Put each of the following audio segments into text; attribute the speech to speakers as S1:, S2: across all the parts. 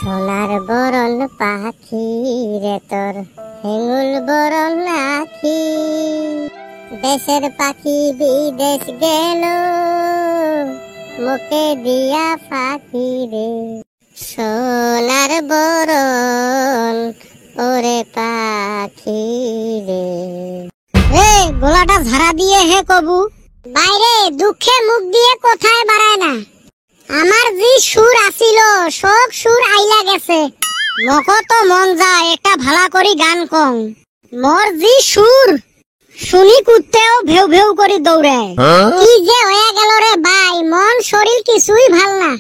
S1: সোনার বরণ পাখি রে তোর হেঙুল বরণ আখি, দেশের পাখি বিদেশ গেল মুখে দিয়া ফাঁকি রে। সোনার বরণ ওরে পাখি রে। গলাটা ঝাড়া দিয়ে হে কবু, বাইরে দুঃখে মুখ দিয়ে কোথায় বাড়ায় না। আমার যে সুর আসিল সব সুর আইলা গেছে। মকত মন যায় একটা ভালা করি গান কং। মোর যে সুর শুনি কুত্তেও ভেউ ভেউ করি দৌড়ায়। কি যে হয়ে গেল রে ভাই, মন শরীর কিছুই ভাল না।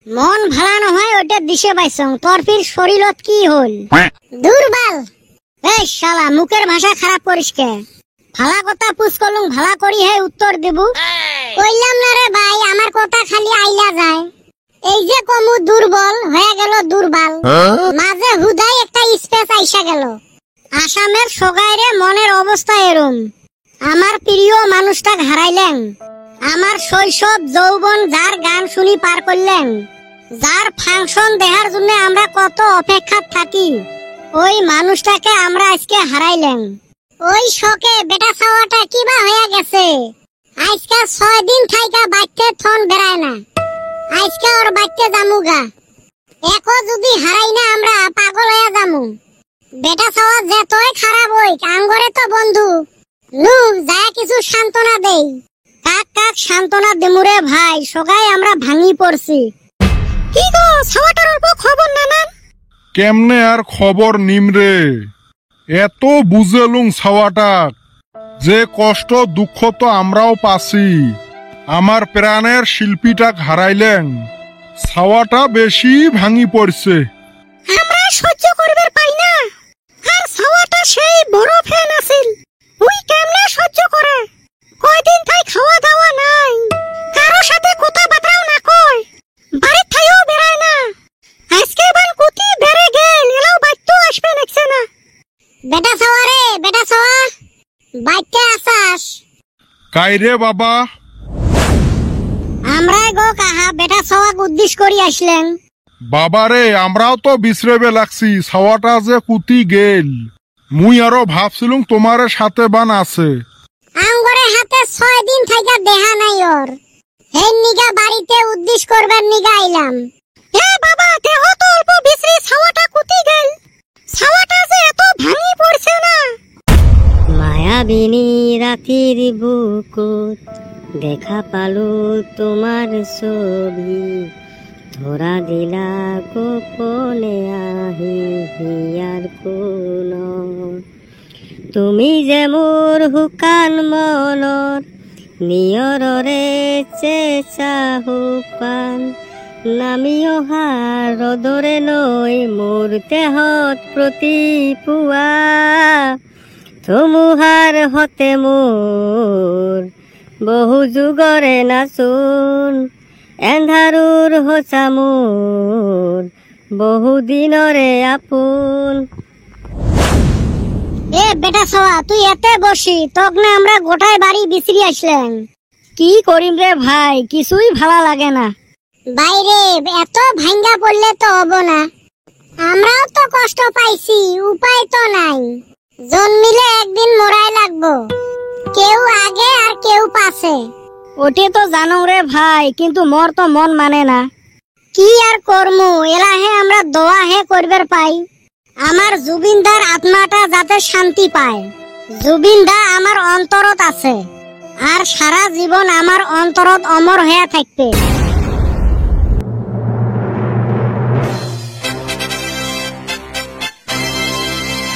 S1: মন ভালা নহয় ওটা দিশে পাইছং, তোর ফির শরীরত কি হল? দুর্বল। এই শালা মুখের ভাষা খারাপ করিস কে? ভালা কথা পুছ করলুম ভালা করি হে উত্তর দেবু। কইলাম না রে ভাই, আমার কথা খালি আইলা যায়। এই যে কমু দুর্বল হয়ে গেল দুর্বল, মাঝে হুদাই একটা স্পেস আইসা গেল। আসামের সগাইরে মনের অবস্থা এরম। আমার প্রিয় মানুষটা হারাইলেন। আমার শৈশব যৌবন যার গান শুনি পার করলেন, যার ফাংশন দেখার জন্য আমরা কত অপেক্ষা থাকি, ওই মানুষটাকে আমরা আজকে হারাইলেন। ওই শোকে বেটা ছাওয়াটা কিবা হয়ে গেছে। আজকে 6 দিন থাইকা বাইতে থন বেড়ায় না। আজকে ওর বাইতে জামুগা। একো যদি হারাই না আমরা পাগল হয়ে যামু। বেটা ছাওয়া যেতই খারাপ হই আঙ্গরে তো বন্ধু। নু যায় কিছু সান্ত্বনা দেই। কাক কাক সান্ত্বনা দেমুরে ভাই, সগাই আমরা ভাঙি পড়ছি। কি গো ছাওয়াটার অল্প খবর নানান?
S2: কেমনে আর খবর নিমরে, এত বুঝেলুম ছাওয়াটাক। যে কষ্ট দুঃখ তো আমরাও পাছি। আমার প্রাণের শিল্পীটাক হারাইলেন, ছাওয়াটা বেশি ভাঙি পড়ছে।
S1: আমরা সহ্য করবে পাই না। আর ছাওয়াটা সেই বড় ফ্যান আছিল, ওই কেমনে সহ্য করে? কয়দিন তাই খাওয়া দাওয়া নাই, কারো সাথে কথা বার্তাও না কয়, বাড়ির থাইও বেড়ায় না। আজকে বান কুতি বেড়ে গেল, এলাও বাইতো আসবে দেখছে না। বেটা ছাওয়া রে, বেটা ছাওয়া বাইতে আসাস?
S2: কাইরে বাবা?
S1: আমরাই গো কাহা বেটা ছাওয়াক উদ্দেশ্য করি আসলেন।
S2: বাবারে আমরাও তো বিশ্রেবে লাগছি, ছাওয়াটা যে কুতি গেল। মুই আরো ভাবছিলুম তোমার সাথে বান আছে।
S1: আঙ্গরে হাতে 6 দিন থাইকা দেখা নাই ওর। হেন নিগা বাড়িতে উদ্দেশ্য করবার নিগা আইলাম। এ বাবা দেহ তো অল্প বিশ্রি, ছাওয়াটা কুতি গেল। ছাওয়াটা যে এত ভাঙি পড়ছে না। মায়াবিনী রাতির বুকুত দেখা পালু তোমার ছবি, ধরা দিলা গোপনে আহি হিয়ার কোন। তুমি যে মোর হুকান মনৰ নিয়ৰৰে চেঁচা হুপান, নামি অহা ৰদৰে নৈ মোৰ দেহত প্ৰতিপুৱা, ধুমুহাৰ হতে মোৰ বহু যুগৰে নাচোন, এন্ধাৰুৰ হোচা মোৰ বহু দিনৰে আপোন। এ বেটা ছাওয়া তুই এতে বসি, তক না আমরা গোটায় বাড়ি বিছরি আসলেন। কি করিম রে ভাই, কিছুই ভালো লাগে না। বাইরে এত ভাঙ্গা পড়লে তো হবো না। আমরাও তো কষ্ট পাইছি, উপায় তো নাই। জন্মিলে একদিন মরাই লাগবো, কেউ আগে আর কেউ পাছে। ওটে তো জানো রে ভাই, কিন্তু মোর তো মন মানে না। কি আর করমু, এলাহে আমরা দোয়া হে করবার পাই আমার জুবিনদার আত্মাটা যাতে শান্তি পায়। জুবিনদা আমার অন্তরত আছে, আর সারা জীবন আমার অন্তরত অমর হয়ে থাকবে।